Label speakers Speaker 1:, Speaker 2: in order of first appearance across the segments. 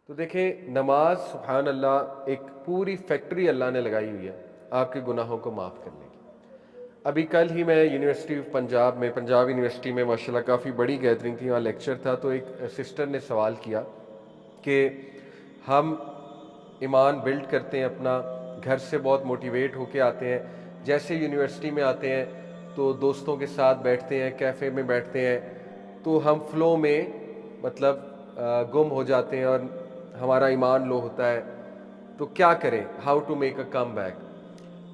Speaker 1: تو دیکھیں نماز سبحان اللہ ایک پوری فیکٹری اللہ نے لگائی ہوئی ہے آپ کے گناہوں کو معاف کرنے کی۔ ابھی کل ہی میں یونیورسٹی آف پنجاب میں پنجاب یونیورسٹی میں ماشاءاللہ کافی بڑی گیدرنگ تھی، وہاں لیکچر تھا، تو ایک سسٹر نے سوال کیا کہ ہم ایمان بلڈ کرتے ہیں اپنا، گھر سے بہت موٹیویٹ ہو کے آتے ہیں، جیسے یونیورسٹی میں آتے ہیں تو دوستوں کے ساتھ بیٹھتے ہیں، کیفے میں بیٹھتے ہیں تو ہم فلو میں مطلب گم ہو جاتے ہیں اور ہمارا ایمان لو ہوتا ہے، تو کیا کریں، how to make a come back.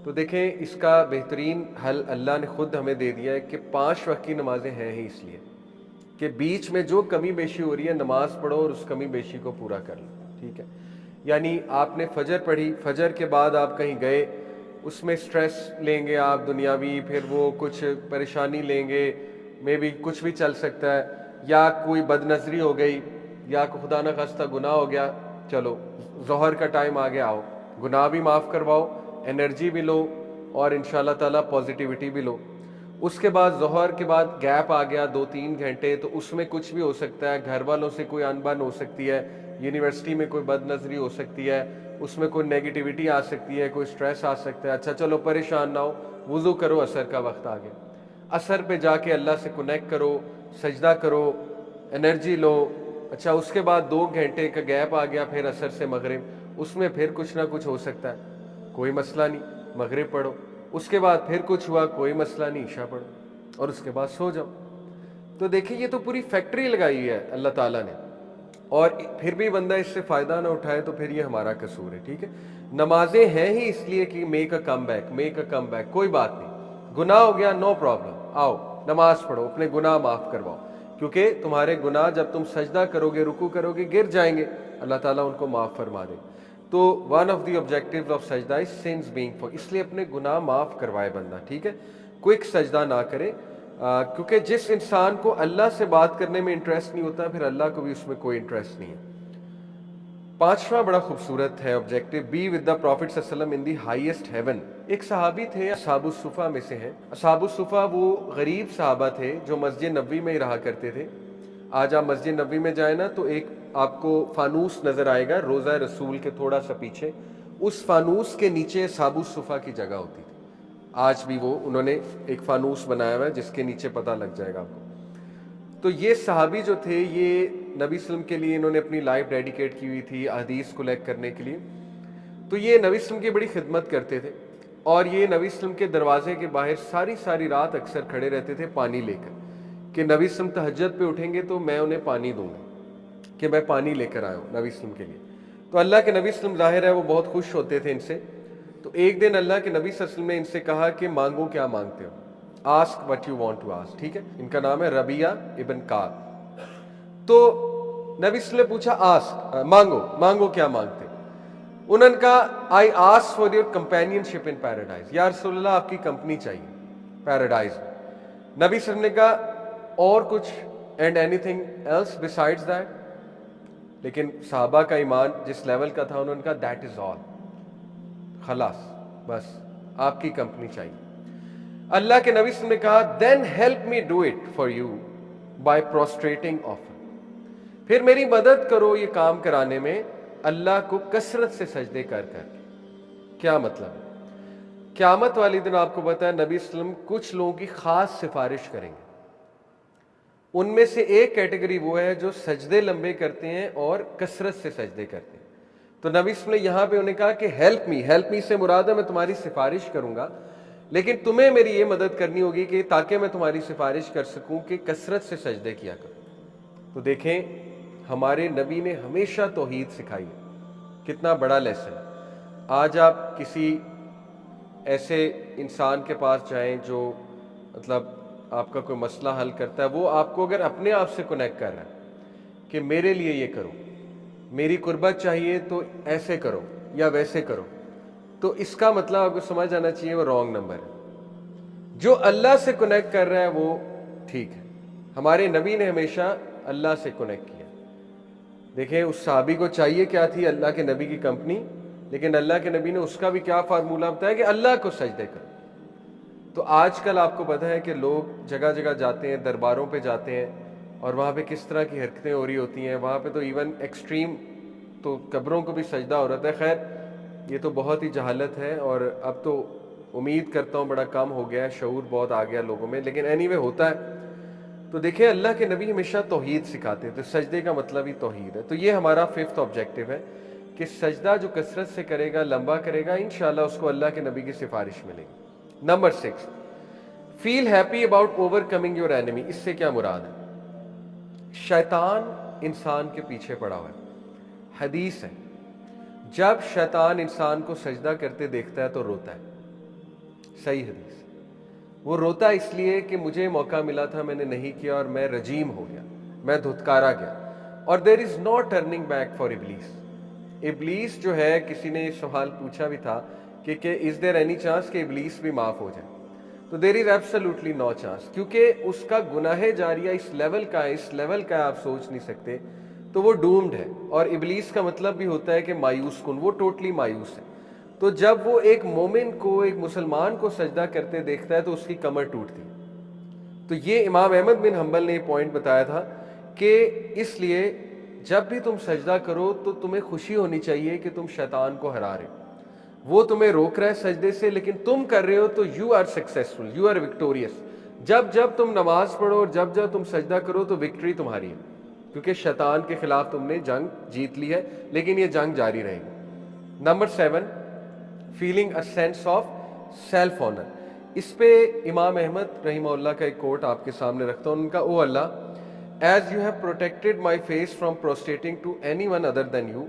Speaker 1: تو دیکھیں اس کا بہترین حل اللہ نے خود ہمیں دے دیا ہے کہ 5 وقت کی نمازیں ہیں ہی اس لیے کہ بیچ میں جو کمی بیشی ہو رہی ہے نماز پڑھو اور اس کمی بیشی کو پورا کر لو، ٹھیک ہے۔ یعنی آپ نے فجر پڑھی، فجر کے بعد آپ کہیں گئے، اس میں سٹریس لیں گے آپ دنیاوی، پھر وہ کچھ پریشانی لیں گے، میں بھی کچھ بھی چل سکتا ہے، یا کوئی بد نظری ہو گئی یا خدا نہ خواستہ گناہ ہو گیا، چلو ظہر کا ٹائم آ گیا، آؤ گناہ بھی معاف کرواؤ، انرجی بھی لو اور انشاءاللہ تعالیٰ پازیٹیوٹی بھی لو۔ اس کے بعد ظہر کے بعد گیپ آ گیا 2-3 گھنٹے، تو اس میں کچھ بھی ہو سکتا ہے، گھر والوں سے کوئی انبن ہو سکتی ہے، یونیورسٹی میں کوئی بد نظری ہو سکتی ہے، اس میں کوئی نیگیٹیوٹی آ سکتی ہے، کوئی سٹریس آ سکتا ہے، اچھا چلو پریشان نہ ہو، وضو کرو، عصر کا وقت آ گیا، عصر پہ جا کے اللہ سے کنیکٹ کرو، سجدہ کرو، انرجی لو۔ اچھا اس کے بعد 2 گھنٹے کا گیپ آ گیا، پھر عصر سے مغرب، اس میں پھر کچھ نہ کچھ ہو سکتا ہے، کوئی مسئلہ نہیں، مغرب پڑھو، اس کے بعد پھر کچھ ہوا، کوئی مسئلہ نہیں، عشاء پڑھو اور اس کے بعد سو جاؤ۔ تو دیکھیں یہ تو پوری فیکٹری لگائی ہے اللہ تعالیٰ نے، اور پھر بھی بندہ اس سے فائدہ نہ اٹھائے تو پھر یہ ہمارا قصور ہے، ٹھیک ہے۔ نمازیں ہیں ہی اس لیے کہ make a come back, make a come back, کوئی بات نہیں، گناہ ہو گیا نو پرابلم، آؤ نماز پڑھو، اپنے گناہ معاف کرواؤ، کیونکہ تمہارے گناہ جب تم سجدہ کرو گے، رکوع کرو گے، گر جائیں گے، اللہ تعالیٰ ان کو معاف فرما دے۔ تو one of the objectives of سجدہ از سنز بینگ فور، اس لیے اپنے گناہ معاف کروائے بندہ، ٹھیک ہے، کوئک سجدہ نہ کرے، کیونکہ جس انسان کو اللہ سے بات کرنے میں انٹرسٹ نہیں ہوتا پھر اللہ کو بھی اس میں کوئی انٹرسٹ نہیں ہے۔ 5واں بڑا خوبصورت ہے objective, be with the prophet صلی اللہ علیہ وسلم ان دی ہائیسٹ ہیون۔ ایک صحابی تھے، اصحاب الصفہ میں سے ہیں۔ اصحاب الصفہ وہ غریب صحابہ تھے جو مسجد نبوی میں ہی رہا کرتے تھے۔ آج آپ مسجد نبوی میں جائیں نا تو ایک آپ کو فانوس نظر آئے گا روضہ رسول کے تھوڑا سا پیچھے، اس فانوس کے نیچے اصحاب الصفہ کی جگہ ہوتی تھی۔ آج بھی وہ انہوں نے ایک فانوس بنایا ہوا ہے جس کے نیچے پتہ لگ جائے گا آپ کو۔ تو یہ صحابی جو تھے یہ نبی وسلم کے لیے انہوں نے اپنی لائف ڈیڈیکیٹ کی ہوئی تھی حدیث کلیکٹ کرنے کے لیے، تو یہ نبی وسلم کی بڑی خدمت کرتے تھے، اور یہ نبی وسلم کے دروازے کے باہر ساری رات اکثر کھڑے رہتے تھے پانی لے کر، کہ نبی وسلم تہجد پہ اٹھیں گے تو میں انہیں پانی دوں گا، کہ میں پانی لے کر آیا ہوں نبی وسلم کے لیے۔ تو اللہ کے نبی وسلم ظاہر ہے وہ بہت خوش ہوتے تھے ان سے۔ تو ایک دن اللہ کے نبی صلی اللہ علیہ وسلم نے ان سے کہا کہ مانگو کیا مانگتے ہو، ask what you want to ask, ٹھیک ہے۔ ان کا نام ہے ربیہ ابن کعب۔ تو نبی صلی اللہ علیہ وسلم نے پوچھا آسک، مانگو کیا مانگتے، انہوں نے کہا I ask for your companion ship in paradise, یا رسول اللہ آپ کی کمپنی چاہیے پیراڈائز میں۔ نبی صلی اللہ علیہ وسلم نے کہا اور کچھ، and anything else besides that, لیکن صحابہ کا ایمان جس لیول کا تھا انہوں نے کہا دیٹ از آل، خلاص بس آپ کی کمپنی چاہیے۔ اللہ کے نبی صلی اللہ علیہ وسلم نے کہا then help me do it for you by prostrating offer, پھر میری مدد کرو یہ کام کرانے میں اللہ کو کثرت سے سجدے کر کر کے۔ کیا مطلب ہے؟ قیامت والی دن آپ کو پتا ہے نبی صلی اللہ علیہ وسلم کچھ لوگوں کی خاص سفارش کریں گے، ان میں سے ایک کیٹیگری وہ ہے جو سجدے لمبے کرتے ہیں اور کثرت سے سجدے کرتے ہیں۔ تو نبی صلی اللہ علیہ وسلم نے یہاں پہ انہیں کہا کہ ہیلپ می سے مراد ہے میں تمہاری سفارش کروں گا، لیکن تمہیں میری یہ مدد کرنی ہوگی کہ تاکہ میں تمہاری سفارش کر سکوں کہ کثرت سے سجدے کیا کرو۔ تو دیکھیں ہمارے نبی نے ہمیشہ توحید سکھائی ہے، کتنا بڑا لیسن۔ آج آپ کسی ایسے انسان کے پاس جائیں جو مطلب آپ کا کوئی مسئلہ حل کرتا ہے، وہ آپ کو اگر اپنے آپ سے کنیکٹ کر رہا ہے کہ میرے لیے یہ کرو، میری قربت چاہیے تو ایسے کرو یا ویسے کرو، تو اس کا مطلب آپ کو سمجھ آنا چاہیے وہ رانگ نمبر ہے۔ جو اللہ سے کنیکٹ کر رہا ہے وہ ٹھیک ہے۔ ہمارے نبی نے ہمیشہ اللہ سے کنیکٹ کیا۔ دیکھیں اس صحابی کو چاہیے کیا تھی، اللہ کے نبی کی کمپنی، لیکن اللہ کے نبی نے اس کا بھی کیا فارمولہ بتایا کہ اللہ کو سجدے کرو۔ تو آج کل آپ کو پتہ ہے کہ لوگ جگہ جگہ جاتے ہیں، درباروں پہ جاتے ہیں، اور وہاں پہ کس طرح کی حرکتیں ہو رہی ہوتی ہیں، وہاں پہ تو ایون ایکسٹریم تو قبروں کو بھی سجدہ ہو رہا ہے. خیر یہ تو بہت ہی جہالت ہے، اور اب تو امید کرتا ہوں بڑا کم ہو گیا ہے، شعور بہت آ گیا لوگوں میں، لیکن اینی وے ہوتا ہے. تو دیکھیں اللہ کے نبی ہمیشہ توحید سکھاتے ہیں، تو سجدے کا مطلب ہی توحید ہے. تو یہ ہمارا 5th آبجیکٹو ہے کہ سجدہ جو کثرت سے کرے گا، لمبا کرے گا، انشاءاللہ اس کو اللہ کے نبی کی سفارش ملے گی. Number 6، feel happy about overcoming your enemy. اس سے کیا مراد ہے؟ شیطان انسان کے پیچھے پڑا ہوا ہے. حدیث ہے جب شیطان انسان کو سجدہ کرتے دیکھتا ہے تو روتا ہے. صحیح حدیث. وہ روتا اس لیے کہ مجھے موقع ملا تھا، میں نے نہیں کیا، اور میں رجیم ہو گیا، میں دھتکارا گیا. اور دیر is know turning back for ابلیس. ابلیس جو ہے، کسی نے سوال پوچھا بھی تھا کہ از دیر اینی چانس کہ ابلیس بھی معاف ہو جائے؟ تو دیر از ایبسلیوٹلی نو چانس، کیونکہ اس کا گناہ جاریہ اس لیول کا ہے آپ سوچ نہیں سکتے. تو وہ ڈومڈ ہے. اور ابلیس کا مطلب بھی ہوتا ہے کہ مایوس کن، وہ ٹوٹلی مایوس ہے. تو جب وہ ایک مومن کو، ایک مسلمان کو سجدہ کرتے دیکھتا ہے تو اس کی کمر ٹوٹتی. تو یہ امام احمد بن حنبل نے یہ پوائنٹ بتایا تھا کہ اس لیے جب بھی تم سجدہ کرو تو تمہیں خوشی ہونی چاہیے کہ تم شیطان کو ہرا رہے ہو. وہ تمہیں روک رہا ہے سجدے سے، لیکن تم کر رہے ہو تو you are successful, you are victorious. جب تم نماز پڑھو اور جب تم سجدہ کرو تو وکٹری تمہاری ہے، کیونکہ شیطان کے خلاف تم نے جنگ جیت لی ہے، لیکن یہ جنگ جاری رہے گی. Number 7، feeling a sense of self honour. اس پہ امام احمد رحمہ اللہ کا ایک کوٹ آپ کے سامنے رکھتا ہوں. ان کا، O Allah, as you have protected my face from prostrating to anyone other than you,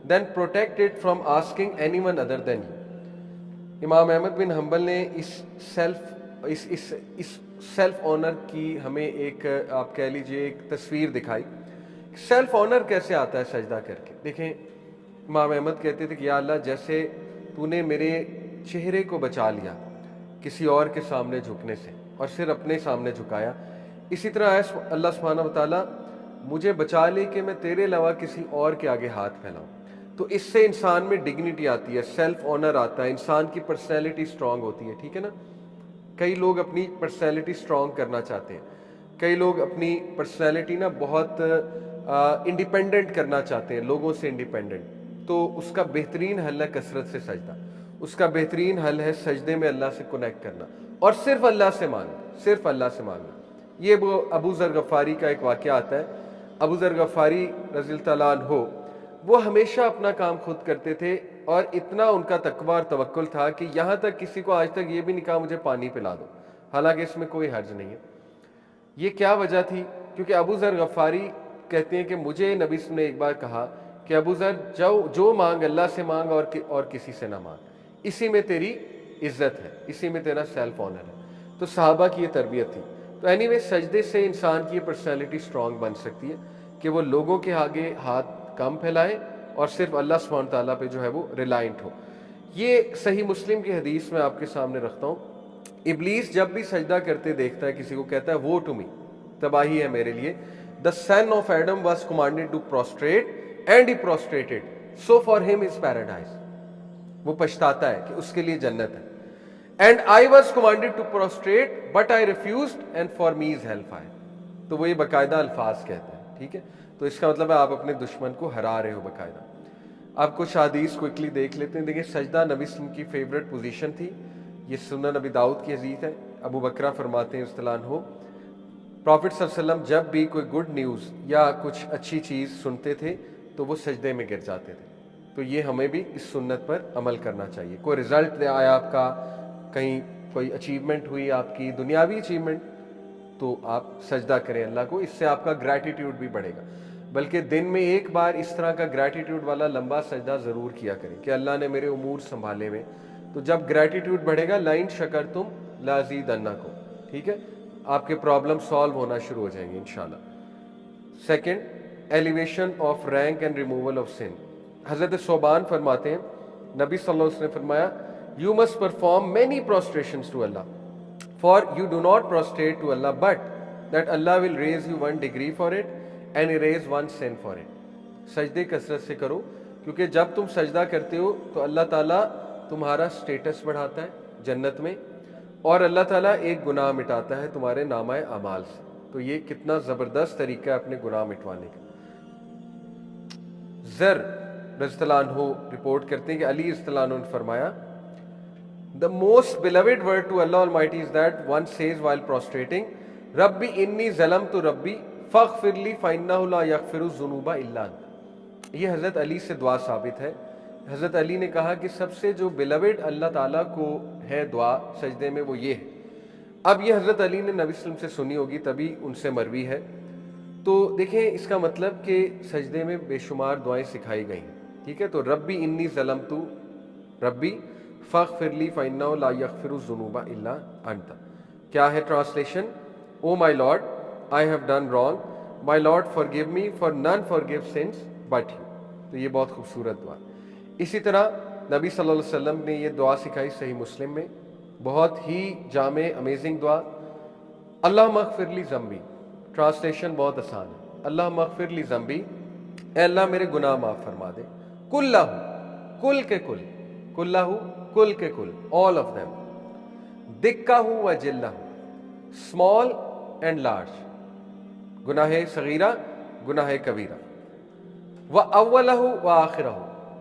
Speaker 1: then protect it from asking anyone other than you. امام احمد بن حنبل نے اس سیلف آنر کی ہمیں ایک، آپ کہہ لیجئے، ایک تصویر دکھائی. سیلف آنر کیسے آتا ہے سجدہ کر کے؟ دیکھیں امام احمد کہتے تھے کہ یا اللہ، جیسے تو نے میرے چہرے کو بچا لیا کسی اور کے سامنے جھکنے سے اور صرف اپنے سامنے جھکایا، اسی طرح اللہ سبحانہ وتعالیٰ مجھے بچا لے کہ میں تیرے علاوہ کسی اور کے آگے ہاتھ پھیلاؤں. تو اس سے انسان میں ڈگنیٹی آتی ہے، سیلف آنر آتا ہے، انسان کی پرسنالٹی سٹرونگ ہوتی ہے. ٹھیک ہے نا؟ کئی لوگ اپنی پرسنالٹی سٹرونگ کرنا چاہتے ہیں، کئی لوگ اپنی پرسنالٹی نا بہت انڈیپینڈنٹ کرنا چاہتے ہیں، لوگوں سے انڈیپینڈنٹ. تو اس کا بہترین حل ہے کثرت سے سجدہ. اس کا بہترین حل ہے سجدے میں اللہ سے کنیکٹ کرنا، اور صرف اللہ سے مانگنا، صرف اللہ سے مانگنا. یہ وہ ابو ذر غفاری کا ایک واقعہ آتا ہے. ابو ذر غفاری رضی اللہ تعالیٰ عنہ، وہ ہمیشہ اپنا کام خود کرتے تھے، اور اتنا ان کا تقویٰ اور توکل تھا کہ یہاں تک کسی کو آج تک یہ بھی نہیں کہا مجھے پانی پلا دو، حالانکہ اس میں کوئی حرج نہیں ہے. یہ کیا وجہ تھی؟ کیونکہ ابو ذر غفاری کہتے ہیں کہ مجھے نبی صلی اللہ علیہ وسلم نے ایک بار کہا کہ ابو ذر، جو مانگ اللہ سے مانگ اور کسی سے نہ مانگ، اسی میں تیری عزت ہے، اسی میں تیرا سیلف آنر ہے. تو صحابہ کی یہ تربیت تھی. تو اینی وے سجدے سے انسان کی پرسنالٹی سٹرونگ بن سکتی ہے کہ وہ لوگوں کے آگے ہاتھ کم پھیلائے اور صرف اللہ سبحانہ تعالیٰ پہ جو ہے وہ ریلائنٹ ہو. یہ صحیح مسلم کی حدیث میں آپ کے سامنے رکھتا ہوں. ابلیس جب بھی سجدہ کرتے دیکھتا ہے کسی کو، کہتا ہے وہ ٹو می، تباہی ہے میرے لیے. The son of Adam was commanded to prostrate and he prostrated, so for him is paradise. وہ پچھتاتا ہے کہ اس کے لیے جنت ہے. And I was commanded to prostrate but I refused and for me is hell fire. تو وہ یہ باقاعدہ الفاظ کہتے ہیں. ٹھیک ہے؟ تو اس کا مطلب ہے آپ اپنے دشمن کو ہرا رہے ہو باقاعدہ. آپ کچھ حدیث کوئکلی دیکھ لیتے ہیں. دیکھیں سجدہ نبی صلی اللہ علیہ وسلم کی فیوریٹ پوزیشن تھی. یہ سنن نبی داؤد کی حدیث ہے. ابو بکرہ فرماتے ہیں اصطلاح ہو، پروفٹ صلی اللہ علیہ وسلم جب بھی کوئی گڈ نیوز یا کچھ اچھی چیز سنتے تھے تو وہ سجدے میں گر جاتے تھے. تو یہ ہمیں بھی اس سنت پر عمل کرنا چاہیے. کوئی رزلٹ آیا آپ کا، کہیں کوئی اچیومنٹ ہوئی آپ کی، دنیاوی اچیومنٹ، تو آپ سجدہ کریں اللہ کو. اس سے آپ کا گریٹیٹیوڈ بھی بڑھے گا. بلکہ دن میں ایک بار اس طرح کا گریٹیٹیوڈ والا لمبا سجدہ ضرور کیا کریں کہ اللہ نے میرے امور سنبھالے ہوئے. تو جب گریٹیٹیوڈ بڑھے گا، لائن شکرتم لازیدنکم، ٹھیک ہے، آپ کے پرابلم سالو ہونا شروع ہو جائیں گے انشاءاللہ. Second, elevation of rank and removal of sin. حضرت صوبان فرماتے ہیں نبی صلی اللہ علیہ وسلم نے فرمایا you must perform many prostrations to Allah, for you do not prostrate to Allah but that Allah will raise you 1 degree for it and erase 1 sin for it. سجدے کثرت سے کرو، کیونکہ جب تم سجدہ کرتے ہو تو اللہ تعالیٰ تمہارا سٹیٹس بڑھاتا ہے جنت میں، اور اللہ تعالیٰ ایک گناہ مٹاتا ہے تمہارے نامہ اعمال سے. تو یہ کتنا زبردست طریقہ ہے اپنے گناہ مٹوانے کا. زر رضی اللہ عنہ رپورٹ کرتے ہیں کہ علی رضی اللہ عنہ نے فرمایا the most beloved word to Allah Almighty is that one says while prostrating ربی انی ظلمت ربی فاغفر لی فإنہ لا یغفر الذنوب الا انت. یہ حضرت علی سے دعا ثابت ہے. حضرت علی نے کہا کہ سب سے جو بلوڈ اللہ تعالیٰ کو ہے دعا سجدے میں وہ یہ ہے. اب یہ حضرت علی نے نبی صلی اللہ علیہ وسلم سے سنی ہوگی تبھی ان سے مروی ہے. تو دیکھیں اس کا مطلب کہ سجدے میں بے شمار دعائیں سکھائی گئی ہیں. ٹھیک ہے, تو ربی انی ظلمت ربی فاغفر لی فإنہ لا یغفر الذنوب الا انت. کیا ہے translation? O my lord I have done wrong, my lord forgive me for none forgive sins but you. تو یہ بہت خوبصورت دعا. اسی طرح نبی صلی اللہ علیہ وسلم نے یہ دعا سکھائی صحیح مسلم میں, بہت ہی جامع امیزنگ دعا. اللہم اغفر لی ذنبی, ٹرانسلیشن بہت آسان ہے. اللہم اغفر لی ذنبی, اے اللہ میرے گناہ معاف فرما دے. کلہ, کل کے کل, کلہ کل کے کل, all of them. دکہ و جلہ, small and large, گناہ صغیرہ گناہ کبیرہ. و اولہ و آخرہ,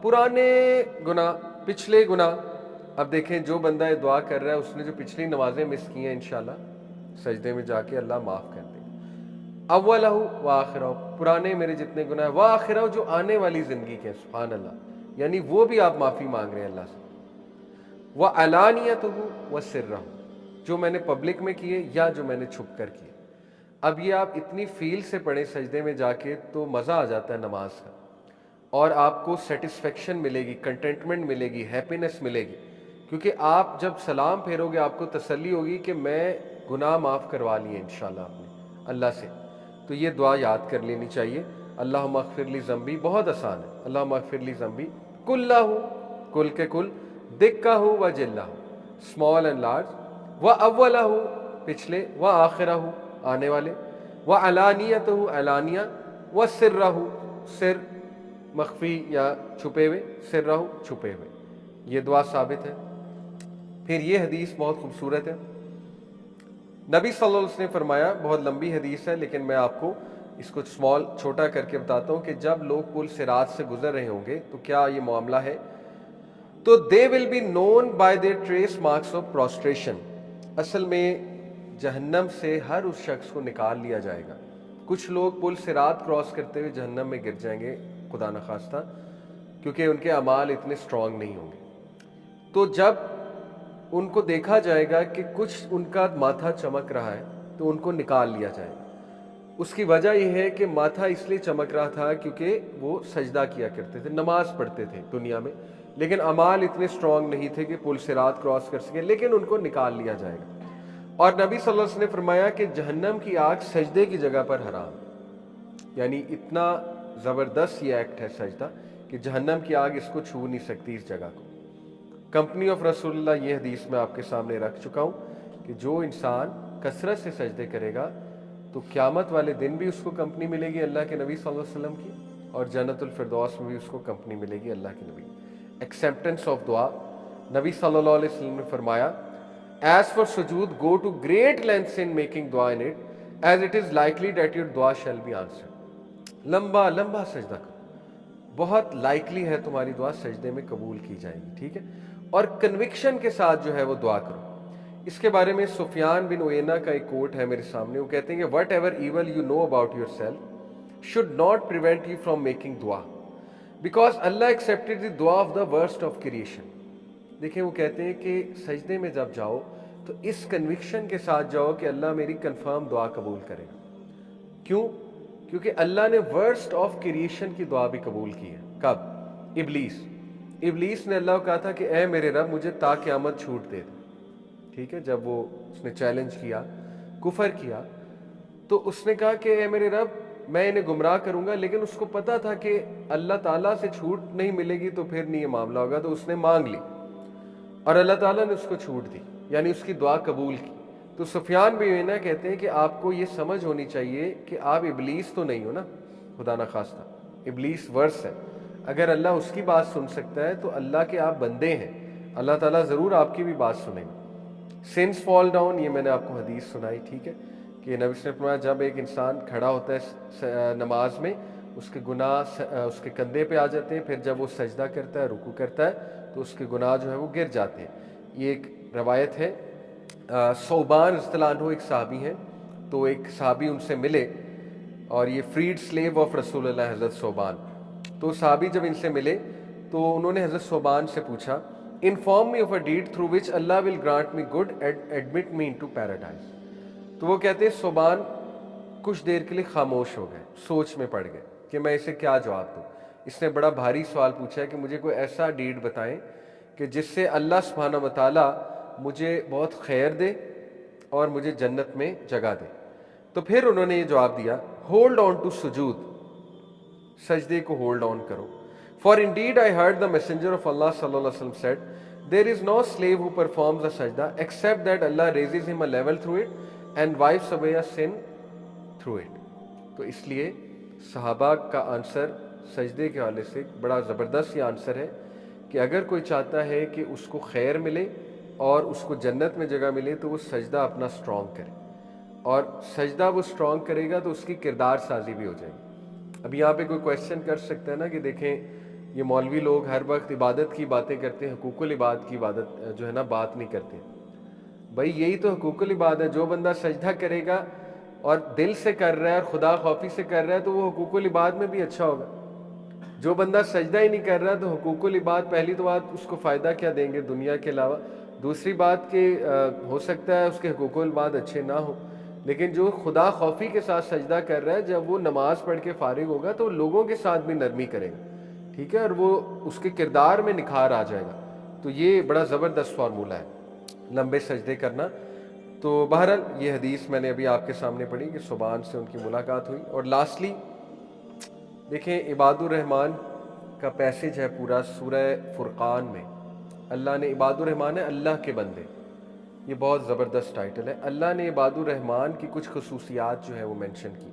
Speaker 1: پرانے گناہ پچھلے گناہ. اب دیکھیں جو بندہ یہ دعا کر رہا ہے اس نے جو پچھلی نمازیں مس کی ہیں انشاءاللہ سجدے میں جا کے اللہ معاف کر دے. اولہ و آخرہ, پرانے میرے جتنے گناہ, و آخرہ جو آنے والی زندگی کے, سبحان اللہ, یعنی وہ بھی آپ معافی مانگ رہے ہیں اللہ سے. و علانیتہ و سرہ, جو میں نے پبلک میں کیے یا جو میں نے چھپ کر کیے. اب یہ آپ اتنی فیل سے پڑھیں سجدے میں جا کے تو مزہ آ جاتا ہے نماز کا, اور آپ کو سیٹسفیکشن ملے گی, کنٹینٹمنٹ ملے گی, ہیپینس ملے گی, کیونکہ آپ جب سلام پھیرو گے آپ کو تسلی ہوگی کہ میں گناہ معاف کروا لیے انشاءاللہ آپ نے اللہ سے. تو یہ دعا یاد کر لینی چاہیے. اللہم اغفر لی ذنبی, بہت آسان ہے. اللہم اغفر لی ذنبی کلہ, کل کے کل, دکہ و جلہ, اسمال اینڈ لارج, و اولہ, پچھلے, و آخرہ, آنے والے, و علانیتہ, علانیہ, و سرہ, سر مخفی یا چھپے ہوئے, سرہ چھپے ہوئے. یہ دعا ثابت ہے. پھر یہ حدیث بہت خوبصورت ہے. نبی صلی اللہ علیہ وسلم نے فرمایا, بہت لمبی حدیث ہے لیکن میں آپ کو اس کو اسمال چھوٹا کر کے بتاتا ہوں کہ جب لوگ پل صراط سے گزر رہے ہوں گے تو کیا یہ معاملہ ہے, تو they will be known by their trace marks of prostration. اصل میں جہنم سے ہر اس شخص کو نکال لیا جائے گا. کچھ لوگ پل صراط کراس کرتے ہوئے جہنم میں گر جائیں گے خدا نخواستہ, کیونکہ ان کے اعمال اتنے سٹرونگ نہیں ہوں گے. تو جب ان کو دیکھا جائے گا کہ کچھ ان کا ماتھا چمک رہا ہے تو ان کو نکال لیا جائے گا. اس کی وجہ یہ ہے کہ ماتھا اس لیے چمک رہا تھا کیونکہ وہ سجدہ کیا کرتے تھے, نماز پڑھتے تھے دنیا میں, لیکن اعمال اتنے سٹرونگ نہیں تھے کہ پل صراط کراس کر سکے, لیکن ان کو نکال لیا جائے گا. اور نبی صلی اللہ علیہ وسلم نے فرمایا کہ جہنم کی آگ سجدے کی جگہ پر حرام, یعنی اتنا زبردست یہ ایکٹ ہے سجدہ کہ جہنم کی آگ اس کو چھو نہیں سکتی اس جگہ کو. کمپنی آف رسول اللہ یہ حدیث میں آپ کے سامنے رکھ چکا ہوں کہ جو انسان کثرت سے سجدے کرے گا تو قیامت والے دن بھی اس کو کمپنی ملے گی اللہ کے نبی صلی اللہ علیہ وسلم کی, اور جنت الفردوس میں بھی اس کو کمپنی ملے گی اللہ کے نبی. ایکسیپٹنس آف دعا, نبی صلی اللہ علیہ وسلم نے فرمایا, as for sujood go to great lengths in making dua in it as it is likely that your dua shall be answered. لمبا لمبا سجدہ کرو, بہت لائکلی ہے تمہاری دعا سجدے میں قبول کی جائے گی. ٹھیک ہے, اور کنوکشن کے ساتھ جو ہے وہ دعا کرو. اس کے بارے میں سفیان بن عیینہ کا ایک کوٹ ہے میرے سامنے, وہ کہتے ہیں کہ whatever evil you know about yourself should not prevent you from making دعا بیکاز اللہ ایکسیپٹیڈ دی دعا of the worst of creation. دیکھیں وہ کہتے ہیں کہ سجدے میں جب جاؤ تو اس کنوکشن کے ساتھ جاؤ کہ اللہ میری کنفرم دعا قبول کرے گا. کیوں؟ کیونکہ اللہ نے ورسٹ آف کریشن کی دعا بھی قبول کی ہے. کب؟ ابلیس. ابلیس نے اللہ کو کہا تھا کہ اے میرے رب مجھے تا قیامت چھوٹ دے دے. ٹھیک ہے, جب وہ اس نے چیلنج کیا, کفر کیا, تو اس نے کہا کہ اے میرے رب میں انہیں گمراہ کروں گا, لیکن اس کو پتا تھا کہ اللہ تعالیٰ سے چھوٹ نہیں ملے گی تو پھر نہیں یہ معاملہ ہوگا, تو اس نے مانگ لی اور اللہ تعالیٰ نے اس کو چھوٹ دی, یعنی اس کی دعا قبول کی. تو سفیان بن عیینہ کہتے ہیں کہ آپ کو یہ سمجھ ہونی چاہیے کہ آپ ابلیس تو نہیں ہو نا, خدا نخواستہ, ابلیس ورس ہے. اگر اللہ اس کی بات سن سکتا ہے تو اللہ کے آپ بندے ہیں, اللہ تعالیٰ ضرور آپ کی بھی بات سنیں گے. سنس فال ڈاؤن, یہ میں نے آپ کو حدیث سنائی, ٹھیک ہے, کہ نبی صلی اللہ علیہ وسلم نے فرمایا جب ایک انسان کھڑا ہوتا ہے نماز میں اس کے گناہ اس کے کندھے پہ آ جاتے ہیں، پھر جب وہ سجدہ کرتا ہے، رکوع کرتا ہے تو اس کے گناہ جو ہے وہ گر جاتے ہیں۔ یہ ایک روایت ہے۔ صوبان رضی اللہ عنہ ایک صحابی ہیں، تو ایک صحابی ان سے ملے، اور یہ فریڈ سلیو آف رسول اللہ حضرت صوبان، تو صحابی جب ان سے ملے تو انہوں نے حضرت صوبان سے پوچھا، inform me of a deed through which Allah will grant me good admit me into paradise. تو وہ کہتے ہیں صوبان کچھ دیر کے لیے خاموش ہو گئے، سوچ میں پڑ گئے کہ میں اسے کیا جواب دوں۔ اس نے بڑا بھاری سوال پوچھا ہے کہ مجھے کوئی ایسا ڈیڈ بتائیں کہ جس سے اللہ سبحانہ وتعالیٰ مجھے بہت خیر دے اور مجھے جنت میں جگہ دے۔ تو پھر انہوں نے یہ جواب دیا، ہولڈ آن ٹو سجود، سجدے کو ہولڈ آن کرو۔ For indeed I heard the messenger of Allah صلی اللہ علیہ وسلم said there is no slave who performs a سجدہ except that Allah raises him a level through it and wipes away a sin through it. تو اس لیے صحابہ کا آنسر سجدے کے حوالے سے بڑا زبردست یہ آنسر ہے کہ اگر کوئی چاہتا ہے کہ اس کو خیر ملے اور اس کو جنت میں جگہ ملے تو وہ سجدہ اپنا سٹرونگ کرے، اور سجدہ وہ سٹرونگ کرے گا تو اس کی کردار سازی بھی ہو جائے گی۔ اب یہاں پہ کوئی کویشچن کر سکتا ہے نا کہ دیکھیں یہ مولوی لوگ ہر وقت عبادت کی باتیں کرتے ہیں، حقوق العباد کی عبادت جو ہے نا بات نہیں کرتے۔ بھائی یہی تو حقوق العباد ہے، جو بندہ سجدہ کرے گا اور دل سے کر رہا ہے اور خدا خوفی سے کر رہا ہے تو وہ حقوق العباد میں بھی اچھا ہوگا۔ جو بندہ سجدہ ہی نہیں کر رہا تو حقوق العباد پہلی تو بات اس کو فائدہ کیا دیں گے دنیا کے علاوہ، دوسری بات کہ ہو سکتا ہے اس کے حقوق العباد اچھے نہ ہوں، لیکن جو خدا خوفی کے ساتھ سجدہ کر رہا ہے جب وہ نماز پڑھ کے فارغ ہوگا تو لوگوں کے ساتھ بھی نرمی کرے گا، ٹھیک ہے، اور وہ اس کے کردار میں نکھار آ جائے گا۔ تو یہ بڑا زبردست فارمولہ ہے لمبے سجدے کرنا۔ تو بہرحال یہ حدیث میں نے ابھی آپ کے سامنے پڑھی کہ صوبان سے ان کی ملاقات ہوئی۔ اور لاسٹلی دیکھیں عباد الرحمن کا پیسج ہے پورا سورہ فرقان میں، اللہ نے عباد الرحمن ہے اللہ کے بندے، یہ بہت زبردست ٹائٹل ہے۔ اللہ نے عباد الرحمن کی کچھ خصوصیات جو ہے وہ مینشن کی۔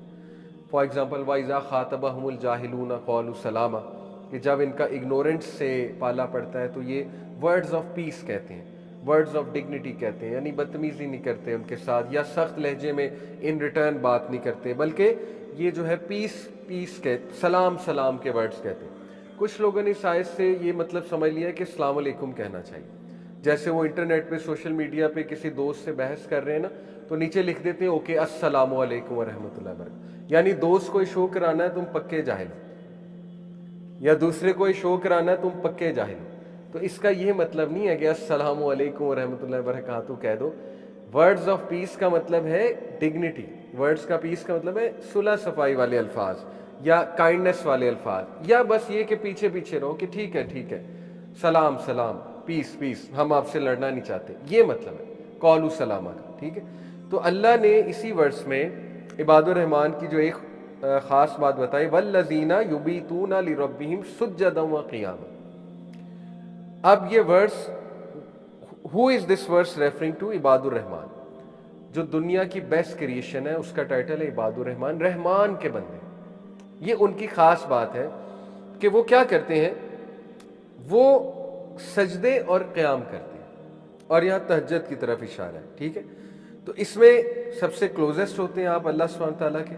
Speaker 1: فار ایگزامپل وَإِذَا خَاطَبَهُمُ الْجَاهِلُونَ قَالُوا سَلَامًا، کہ جب ان کا اگنورنس سے پالا پڑتا ہے تو یہ ورڈز آف پیس کہتے ہیں، ورڈز آف ڈگنیٹی کہتے ہیں، یعنی بدتمیزی نہیں کرتے ان کے ساتھ یا سخت لہجے میں ان ریٹرن بات نہیں کرتے، بلکہ یہ جو ہے پیس کے سلام سلام کے ورڈز کہتے ہیں۔ کچھ لوگوں نے اس آیت سے یہ مطلب سمجھ لیا کہ السلام علیکم کہنا چاہیے، جیسے وہ انٹرنیٹ پہ سوشل میڈیا پہ کسی دوست سے بحث کر رہے ہیں نا تو نیچے لکھ دیتے ہیں اوکے السلام علیکم ورحمۃ اللہ وبرکاتہ، یعنی دوست کو شو کرانا ہے تم پکے جاہل ہو، یا دوسرے کو شو کرانا ہے تم پکے جاہل ہو۔ تو اس کا یہ مطلب نہیں ہے کہ السلام علیکم ورحمۃ اللہ وبرکاتہ کہہ دو۔ ورڈز آف پیس کا مطلب ہے ڈگنیٹی، ورڈز کا پیس کا مطلب ہے صلح صفائی والے الفاظ یا کائنڈنس والے الفاظ، یا بس یہ کہ پیچھے پیچھے رہو کہ ٹھیک ہے سلام سلام پیس پیس، ہم آپ سے لڑنا نہیں چاہتے، یہ مطلب ہے قولوا سلامہ کا، ٹھیک ہے۔ تو اللہ نے اسی ورس میں عباد الرحمن کی جو ایک خاص بات بتائی، والذین یبیتون لربہم سجدا وقیاما۔ اب یہ ورس ہو از دس ورس ریفرنگ ٹو عباد الرحمن، جو دنیا کی بیسٹ کریشن ہے اس کا ٹائٹل ہے عباد الرحمن، رحمان کے بندے۔ یہ ان کی خاص بات ہے کہ وہ کیا کرتے ہیں، وہ سجدے اور قیام کرتے ہیں، اور یہاں تہجد کی طرف اشارہ ہے، ٹھیک ہے۔ تو اس میں سب سے کلوزسٹ ہوتے ہیں آپ اللہ سبحانہ تعالیٰ کے،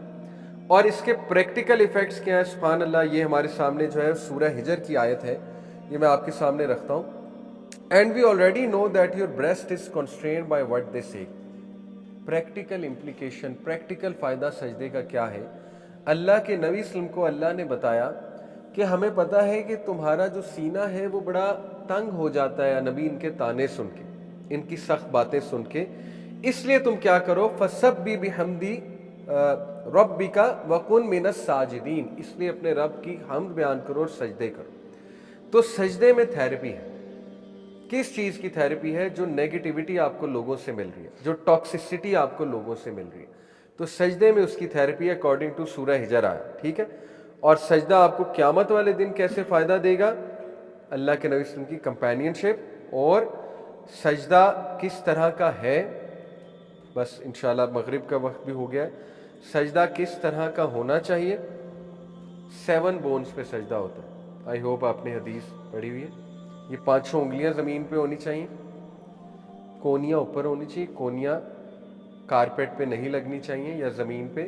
Speaker 1: اور اس کے پریکٹیکل ایفیکٹس کیا ہیں سبحان اللہ، یہ ہمارے سامنے جو ہے سورہ ہجر کی آیت ہے، یہ میں آپ کے سامنے رکھتا ہوں۔ And we already know that your breast is constrained by what they say. Practical implication, practical فائدہ سجدے کا کیا ہے؟ اللہ کے نبی صلی اللہ علیہ وسلم کو اللہ نے بتایا کہ ہمیں پتہ ہے کہ تمہارا جو سینہ ہے وہ بڑا تنگ ہو جاتا ہے نبی ان کے تانے سن کے، ان کی سخت باتیں سن کے، اس لیے تم کیا کرو، فَسَبِّحْ بِحَمْدِ رَبِّكَ وَكُن مِّنَ السَّاجِدِينَ، اس لیے اپنے رب کی حمد بیان کرو اور سجدے کرو۔ تو سجدے میں تھیراپی ہے۔ کس چیز کی تھیراپی ہے؟ جو نیگیٹیوٹی آپ کو لوگوں سے مل رہی ہے، جو ٹاکسسٹی آپ کو لوگوں سے مل رہی ہے، تو سجدے میں اس کی تھیراپی اکارڈنگ ٹو سورہ ہجر آیا، ٹھیک ہے۔ اور سجدہ آپ کو قیامت والے دن کیسے فائدہ دے گا؟ اللہ کے نبی صلی اللہ علیہ وسلم کی کمپینینشپ، اور سجدہ کس طرح کا ہے، بس انشاءاللہ مغرب کا وقت بھی ہو گیا ہے، سجدہ کس طرح کا ہونا چاہیے؟ 7 بونز پہ سجدہ ہوتا ہے، آئی ہوپ آپ نے حدیث پڑھی ہوئی ہے۔ یہ 5 انگلیاں زمین پہ ہونی چاہیے، کونیاں اوپر ہونی چاہیے، کونیاں کارپیٹ پہ نہیں لگنی چاہیے یا زمین پہ،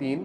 Speaker 1: 3,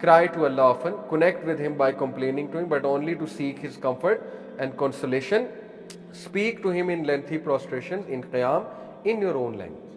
Speaker 1: cry to Allah often, connect with him by complaining to him but only to seek his comfort and consolation. Speak to him in lengthy prostration in qiyam in your own language.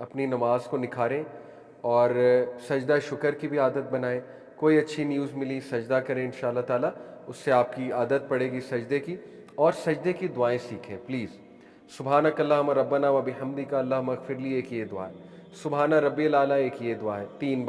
Speaker 1: اپنی نماز کو نکھاریں اور سجدہ شکر کی بھی عادت بنائیں. کوئی اچھی نیوز ملی سجدہ کریں انشاءاللہ تعالیٰ, اس سے آپ کی عادت پڑے گی سجدے کی. اور سجدے کی دعائیں سیکھیں پلیز. سبحانک اللہم ربنا و بحمدک اللہم اغفر لی ایک یہ دعا ہے, سبحان ربی الاعلیٰ ایک یہ دعا ہے, 3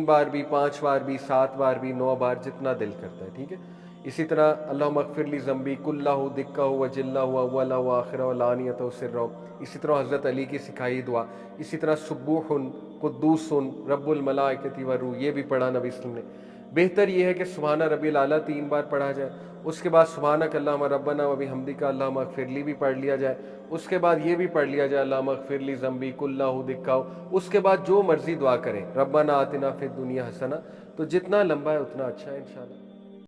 Speaker 1: بار بھی 5 بار بھی 7 بار بھی 9 بار جتنا دل کرتا ہے, ٹھیک ہے. اسی طرح اللہم اغفر لی ذنبی کلہ دکہ و جلہ و اولہ و آخرہ و لانیۃ و سرہ. اسی طرح حضرت علی کی سکھائی دعا. اسی طرح سبوح قدوس رب الملائکۃ والروح, یہ بھی پڑھا نبی صلی اللہ علیہ وسلم نے. بہتر یہ ہے کہ سبحان ربی الاعلیٰ 3 بار پڑھا جائے, اس کے بعد سبحانک اللہم ربنا و بحمدک اللہم اغفر لی بھی پڑھ لیا جائے, اس کے بعد یہ بھی پڑھ لیا جائے اللہم اغفر لی ذنبی کلہ دکہ. اس کے بعد جو مرضی دعا کریں, ربنا آتنا فی الدنیا حسنہ. تو جتنا لمبا ہے اتنا اچھا ہے انشاءاللہ.